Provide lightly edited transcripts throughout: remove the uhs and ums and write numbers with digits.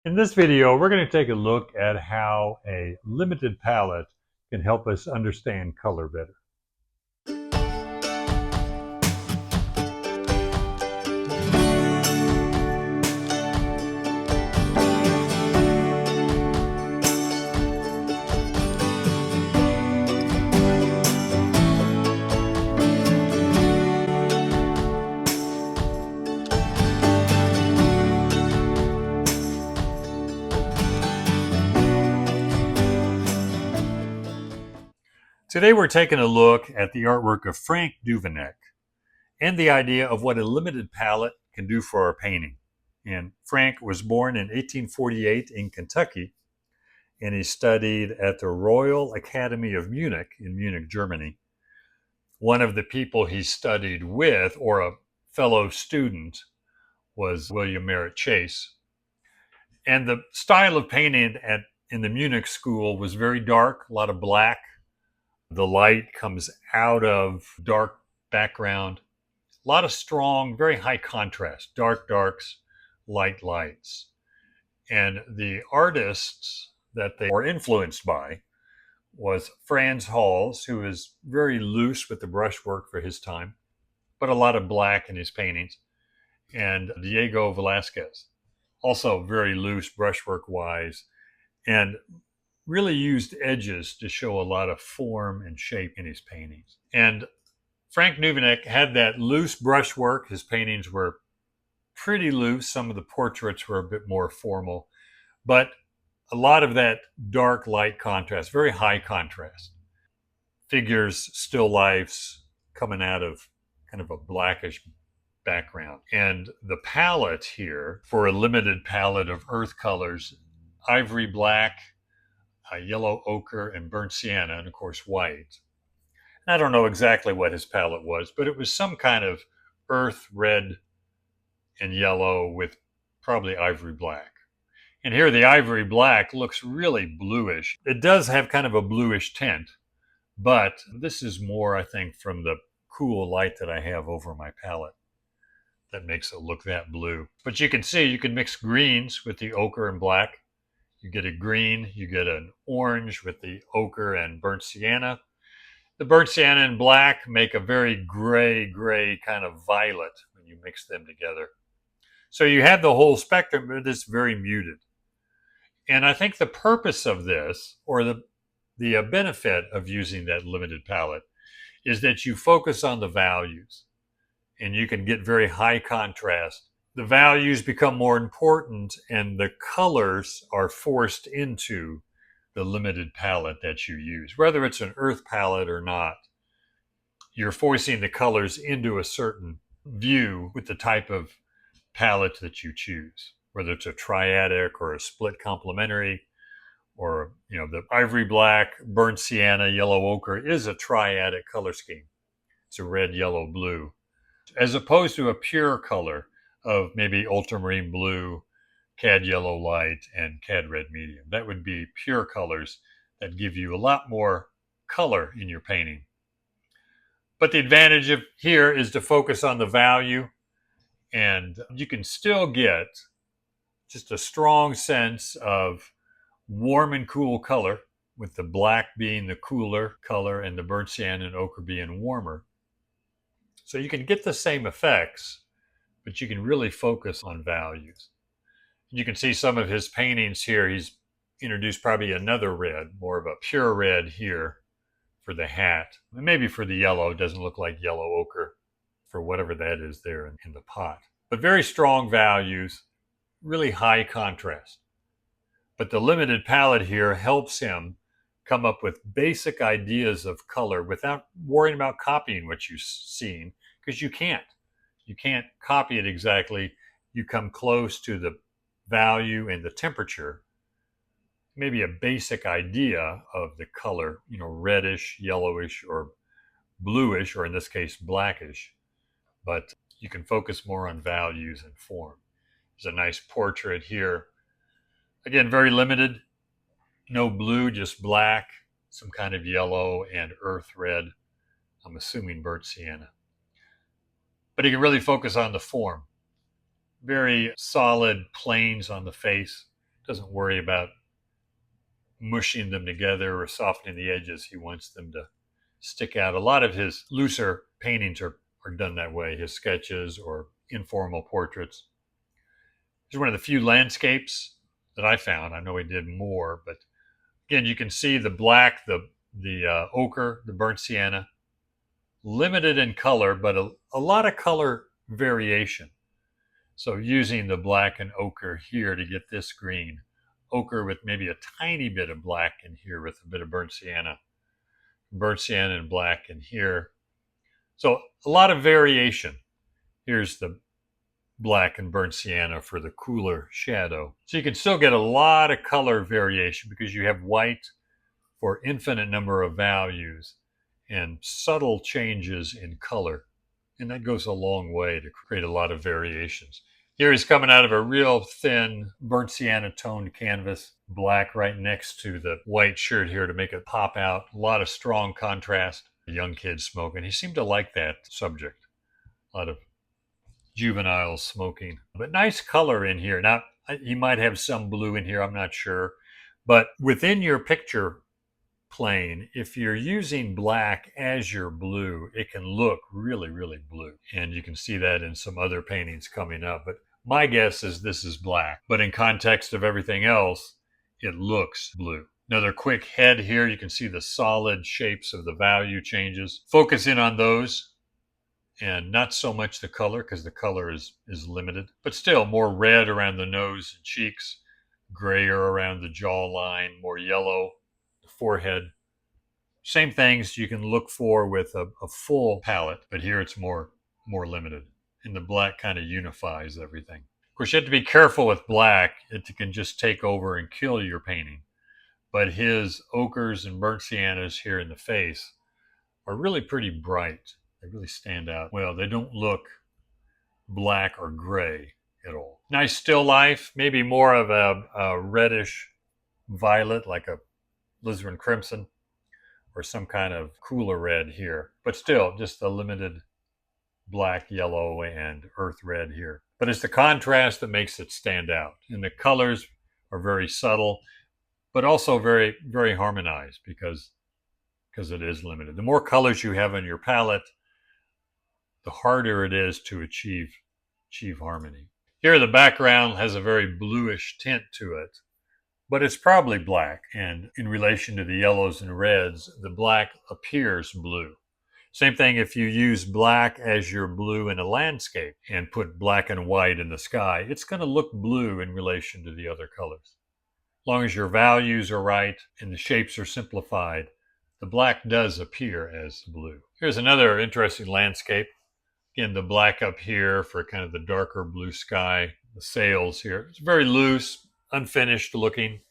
In this video, we're going to take a look at how a limited palette can help us understand color better. Today we're taking a look at the artwork of Frank Duveneck and the idea of what a limited palette can do for our painting. And Frank was born in 1848 in Kentucky, and he studied at the Royal Academy of Munich in Munich, Germany. One of the people he studied with, or a fellow student, was William Merritt Chase. And the style of painting in the Munich school was very dark, a lot of black. The light comes out of dark background. A lot of strong, very high contrast, dark darks, light lights. And the artists that they were influenced by was Frans Hals, who is very loose with the brushwork for his time, but a lot of black in his paintings, and Diego Velázquez, also very loose brushwork-wise, and really used edges to show a lot of form and shape in his paintings. And Frank Duveneck had that loose brushwork. His paintings were pretty loose. Some of the portraits were a bit more formal, but a lot of that dark light contrast, very high contrast. Figures, still lifes coming out of kind of a blackish background. And the palette here, for a limited palette of earth colors, ivory black, yellow ochre, and burnt sienna, and of course white. And I don't know exactly what his palette was, but it was some kind of earth red and yellow with probably ivory black. And here the ivory black looks really bluish. It does have kind of a bluish tint, but this is more, I think, from the cool light that I have over my palette that makes it look that blue. But you can see, you can mix greens with the ochre and black. You get a green, you get an orange with the ochre and burnt sienna. The burnt sienna and black make a very gray kind of violet when you mix them together. So you have the whole spectrum, but it's very muted. And I think the purpose of this, or the benefit of using that limited palette, is that you focus on the values and you can get very high contrast. The values become more important and the colors are forced into the limited palette that you use. Whether it's an earth palette or not, you're forcing the colors into a certain view with the type of palette that you choose. Whether it's a triadic or a split complementary, or the ivory black, burnt sienna, yellow ochre is a triadic color scheme. It's a red, yellow, blue, as opposed to a pure color of maybe ultramarine blue, cad yellow light, and cad red medium. That would be pure colors that give you a lot more color in your painting. But the advantage of here is to focus on the value, and you can still get just a strong sense of warm and cool color, with the black being the cooler color and the burnt sienna and ochre being warmer. So you can get the same effects, but you can really focus on values. You can see some of his paintings here. He's introduced probably another red, more of a pure red here for the hat. And maybe for the yellow, it doesn't look like yellow ochre for whatever that is there in the pot. But very strong values, really high contrast. But the limited palette here helps him come up with basic ideas of color without worrying about copying what you've seen, because you can't. You can't copy it exactly. You come close to the value and the temperature, maybe a basic idea of the color, reddish, yellowish, or bluish, or in this case, blackish. But you can focus more on values and form. There's a nice portrait here. Again, very limited. No blue, just black, some kind of yellow, and earth red. I'm assuming burnt sienna. But he can really focus on the form. Very solid planes on the face. Doesn't worry about mushing them together or softening the edges. He wants them to stick out. A lot of his looser paintings are done that way, his sketches or informal portraits. He's one of the few landscapes that I found. I know he did more, but again, you can see the black, the ochre, the burnt sienna, limited in color, but a lot of color variation. So using the black and ochre here to get this green, ochre with maybe a tiny bit of black in here with a bit of burnt sienna and black in here. So a lot of variation. Here's the black and burnt sienna for the cooler shadow. So you can still get a lot of color variation because you have white for infinite number of values and subtle changes in color. And that goes a long way to create a lot of variations. Here he's coming out of a real thin burnt sienna toned canvas, black right next to the white shirt here to make it pop out. A lot of strong contrast. A young kid smoking. He seemed to like that subject. A lot of juvenile smoking. But nice color in here. Now, he might have some blue in here, I'm not sure. But within your picture plane, if you're using black as your blue, it can look really, really blue. And you can see that in some other paintings coming up. But my guess is this is black. But in context of everything else, it looks blue. Another quick head here. You can see the solid shapes of the value changes. Focus in on those and not so much the color because the color is limited. But still more red around the nose and cheeks, grayer around the jawline, more yellow forehead. Same things you can look for with a full palette, but here it's more limited. And the black kind of unifies everything. Of course, you have to be careful with black. It can just take over and kill your painting. But his ochres and burnt siennas here in the face are really pretty bright. They really stand out. Well, they don't look black or gray at all. Nice still life, maybe more of a reddish violet, like a alizarin crimson or some kind of cooler red here, but still just a limited black, yellow, and earth red here. But it's the contrast that makes it stand out. And the colors are very subtle, but also very, very harmonized because it is limited. The more colors you have in your palette, the harder it is to achieve harmony. Here the background has a very bluish tint to it, but it's probably black. And in relation to the yellows and reds, the black appears blue. Same thing if you use black as your blue in a landscape and put black and white in the sky, it's going to look blue in relation to the other colors. As long as your values are right and the shapes are simplified, the black does appear as blue. Here's another interesting landscape. Again, the black up here for kind of the darker blue sky. The sails here. It's very loose, unfinished looking,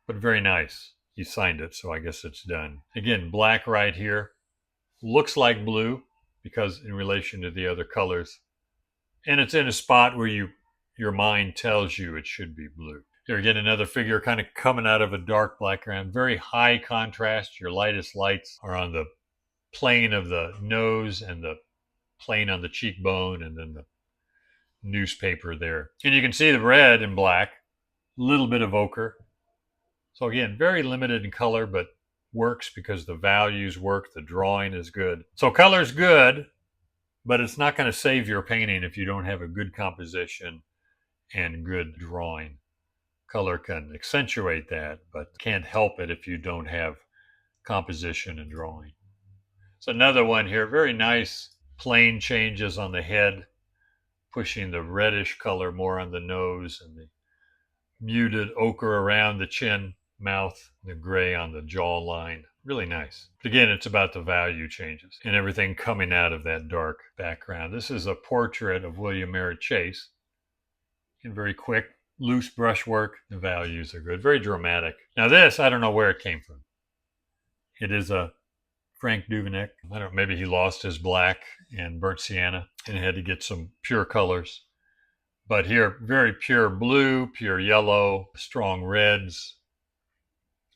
but very nice. He signed it, so I guess it's done. Again, black right here. Looks like blue because in relation to the other colors. And it's in a spot where your mind tells you it should be blue. Here again, another figure kind of coming out of a dark background. Very high contrast. Your lightest lights are on the plane of the nose and the plane on the cheekbone and then the newspaper there. And you can see the red and black, a little bit of ochre. So again, very limited in color, but works because the values work, the drawing is good. So color's good, but it's not going to save your painting if you don't have a good composition and good drawing. Color can accentuate that, but can't help it if you don't have composition and drawing. So another one here, very nice plane changes on the head, pushing the reddish color more on the nose and the muted ochre around the chin, mouth, the gray on the jawline. Really nice. Again, it's about the value changes and everything coming out of that dark background. This is a portrait of William Merritt Chase. And very quick, loose brushwork. The values are good. Very dramatic. Now this, I don't know where it came from. It is a Frank Duveneck. I don't know, maybe he lost his black and burnt sienna and had to get some pure colors. But here, very pure blue, pure yellow, strong reds.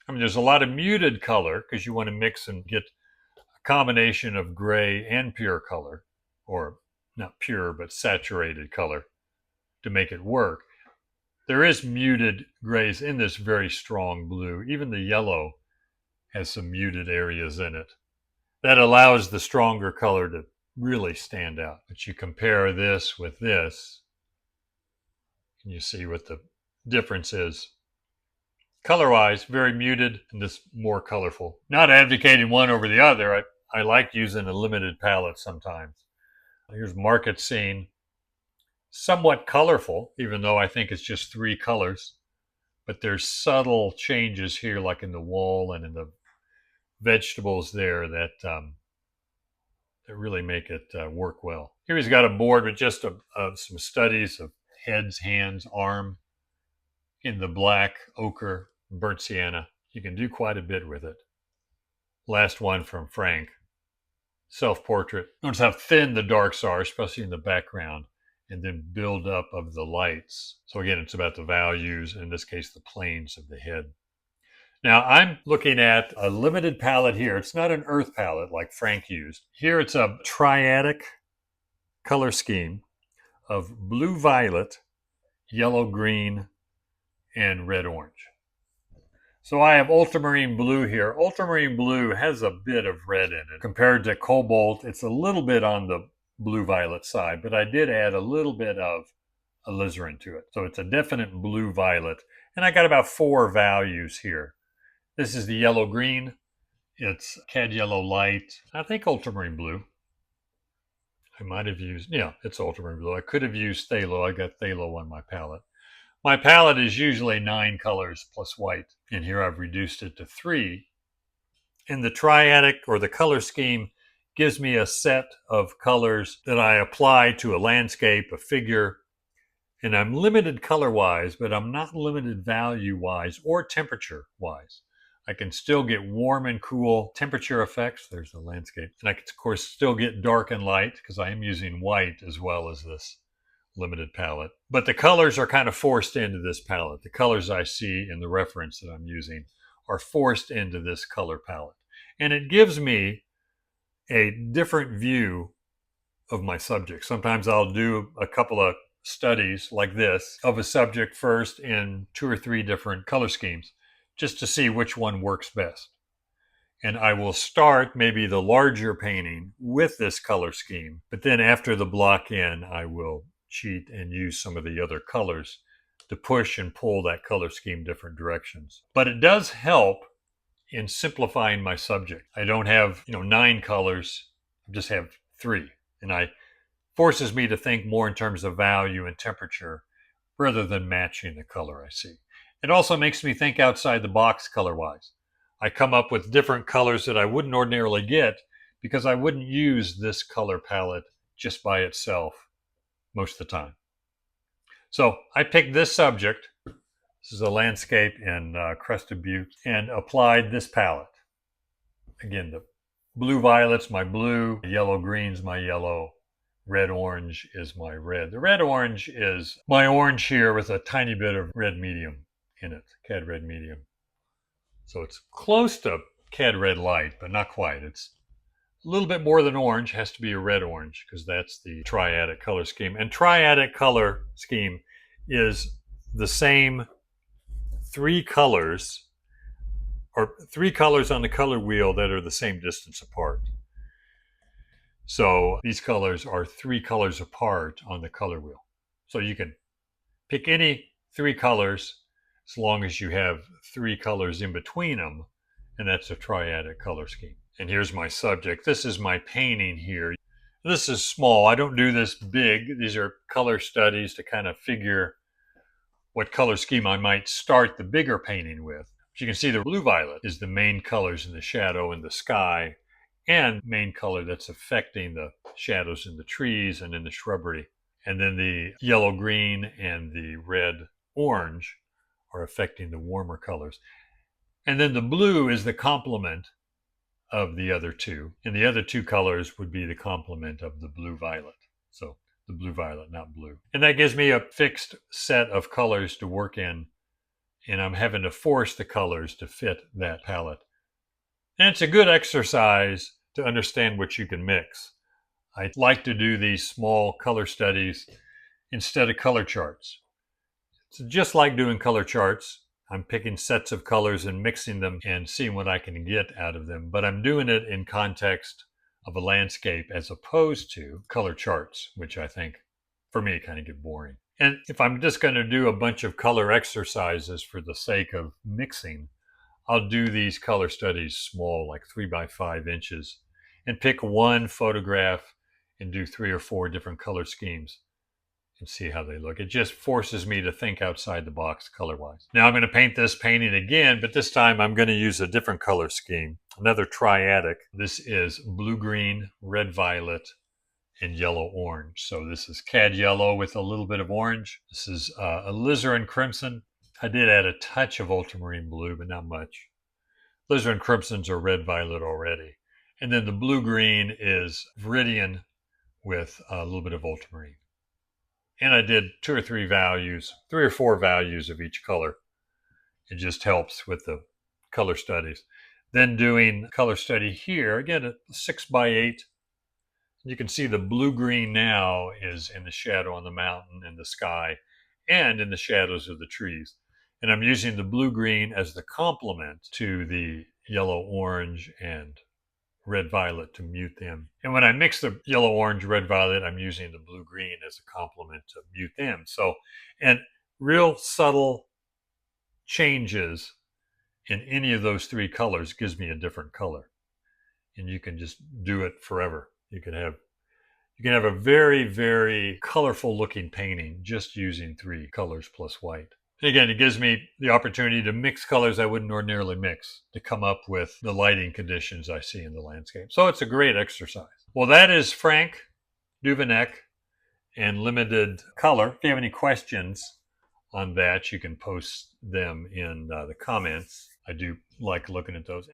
I mean, there's a lot of muted color because you want to mix and get a combination of gray and pure color, or not pure, but saturated color to make it work. There is muted grays in this very strong blue. Even the yellow has some muted areas in it. That allows the stronger color to really stand out. But you compare this with this, and you see what the difference is. Color-wise, very muted, and this more colorful. Not advocating one over the other. I like using a limited palette sometimes. Here's Market Scene. Somewhat colorful, even though I think it's just 3 colors. But there's subtle changes here, like in the wall and in the vegetables there, that really make it work well. Here he's got a board with just some studies of heads, hands, arm in the black, ochre, burnt sienna. You can do quite a bit with it. Last one from Frank. Self-portrait. Notice how thin the darks are, especially in the background, and then build up of the lights. So again, it's about the values, in this case, the planes of the head. Now I'm looking at a limited palette here. It's not an earth palette like Frank used. Here it's a triadic color scheme of blue-violet, yellow-green, and red-orange. So I have ultramarine blue here. Ultramarine blue has a bit of red in it. Compared to cobalt, it's a little bit on the blue-violet side, but I did add a little bit of alizarin to it. So it's a definite blue-violet. And I got about 4 values here. This is the yellow-green. It's cad yellow light. I think ultramarine blue. I might have used, yeah, it's ultramarine blue. I could have used phthalo. I got phthalo on my palette. My palette is usually 9 colors plus white. And here I've reduced it to 3. And the triadic, or the color scheme, gives me a set of colors that I apply to a landscape, a figure. And I'm limited color-wise, but I'm not limited value-wise or temperature-wise. I can still get warm and cool temperature effects. There's the landscape. And I can, of course, still get dark and light because I am using white as well as this limited palette. But the colors are kind of forced into this palette. The colors I see in the reference that I'm using are forced into this color palette. And it gives me a different view of my subject. Sometimes I'll do a couple of studies like this of a subject first in 2 or 3 different color schemes, just to see which one works best. And I will start maybe the larger painting with this color scheme, but then after the block in, I will cheat and use some of the other colors to push and pull that color scheme different directions. But it does help in simplifying my subject. I don't have, 9 colors, I just have 3. And it forces me to think more in terms of value and temperature rather than matching the color I see. It also makes me think outside the box color-wise. I come up with different colors that I wouldn't ordinarily get because I wouldn't use this color palette just by itself most of the time. So I picked this subject. This is a landscape in Crested Butte, and applied this palette. Again, the blue-violet's my blue, yellow-green's my yellow, red-orange is my red. The red-orange is my orange here with a tiny bit of red medium in it, cad red medium. So it's close to cad red light, but not quite. It's a little bit more than orange, has to be a red orange because that's the triadic color scheme. And triadic color scheme is the same 3 colors, or 3 colors on the color wheel that are the same distance apart. So these colors are 3 colors apart on the color wheel. So you can pick any 3 colors as long as you have 3 colors in between them, and that's a triadic color scheme. And here's my subject. This is my painting here. This is small. I don't do this big. These are color studies to kind of figure what color scheme I might start the bigger painting with. But you can see the blue-violet is the main colors in the shadow and the sky, and main color that's affecting the shadows in the trees and in the shrubbery. And then the yellow-green and the red-orange are affecting the warmer colors. And then the blue is the complement of the other 2. And the other 2 colors would be the complement of the blue-violet. So the blue-violet, not blue. And that gives me a fixed set of colors to work in. And I'm having to force the colors to fit that palette. And it's a good exercise to understand what you can mix. I like to do these small color studies instead of color charts. So just like doing color charts, I'm picking sets of colors and mixing them and seeing what I can get out of them. But I'm doing it in context of a landscape as opposed to color charts, which I think, for me, kind of get boring. And if I'm just going to do a bunch of color exercises for the sake of mixing, I'll do these color studies small, like 3 by 5 inches, and pick one photograph and do 3 or 4 different color schemes and see how they look. It just forces me to think outside the box color-wise. Now I'm going to paint this painting again, but this time I'm going to use a different color scheme, another triadic. This is blue-green, red-violet, and yellow-orange. So this is cad yellow with a little bit of orange. This is alizarin crimson. I did add a touch of ultramarine blue, but not much. Alizarin crimsons are red-violet already. And then the blue-green is viridian with a little bit of ultramarine. And I did 3 or 4 values of each color. It just helps with the color studies. Then doing color study here, again, a 6 by 8. You can see the blue-green now is in the shadow on the mountain and the sky and in the shadows of the trees. And I'm using the blue-green as the complement to the yellow-orange and red-violet to mute them. And when I mix the yellow-orange, red-violet, I'm using the blue-green as a complement to mute them. So, and real subtle changes in any of those 3 colors gives me a different color. And you can just do it forever. You can have a very, very colorful looking painting just using 3 colors plus white. And again, it gives me the opportunity to mix colors I wouldn't ordinarily mix to come up with the lighting conditions I see in the landscape. So it's a great exercise. Well, that is Frank Duveneck and limited color. If you have any questions on that, you can post them in the comments. I do like looking at those.